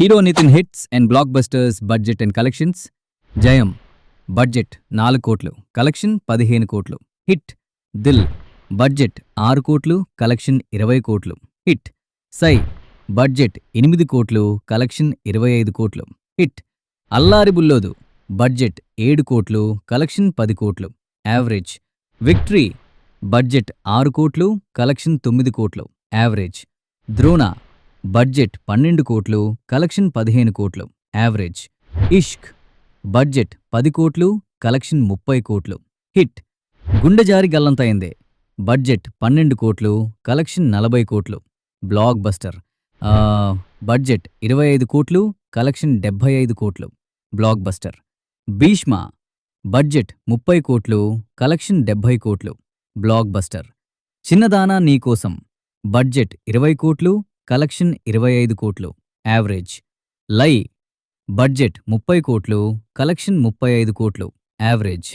Hero Nitin hits and blockbusters budget and collections. Jayam budget 4 కోట్లు, collection 15 కోట్లు. Hit Dil budget 6 కోట్లు, collection 20 కోట్లు. Hit సై budget 8 కోట్లు, కలెక్షన్ 25 కోట్లు. హిట్ అల్లారి బుల్లోదు బడ్జెట్ 7 కోట్లు, కలెక్షన్ 10 కోట్లు. యావరేజ్ విక్టరీ బడ్జెట్ 6 కోట్లు, కలెక్షన్ 9 కోట్లు. యావరేజ్ ద్రోణ బడ్జెట్ 12 కోట్లు, కలెక్షన్ 15 కోట్లు. యావరేజ్ ఇష్క్ బడ్జెట్ 10 కోట్లు, కలెక్షన్ 30 కోట్లు. హిట్ గుండెజారి గల్లంతైందే బడ్జెట్ 12 కోట్లు, కలెక్షన్ 40 కోట్లు. బ్లాక్ బస్టర్ బడ్జెట్ 25 కోట్లు, కలెక్షన్ 75 కోట్లు. బ్లాక్ బస్టర్ భీష్మ బడ్జెట్ 30 కోట్లు, కలెక్షన్ 70 కోట్లు. బ్లాక్ బస్టర్ చిన్నదానా నీకోసం బడ్జెట్ 20 కోట్లు, కలెక్షన్ 25 కోట్లు. యావరేజ్ లై బడ్జెట్ 30 కోట్లు, కలెక్షన్ 35 కోట్లు. యావరేజ్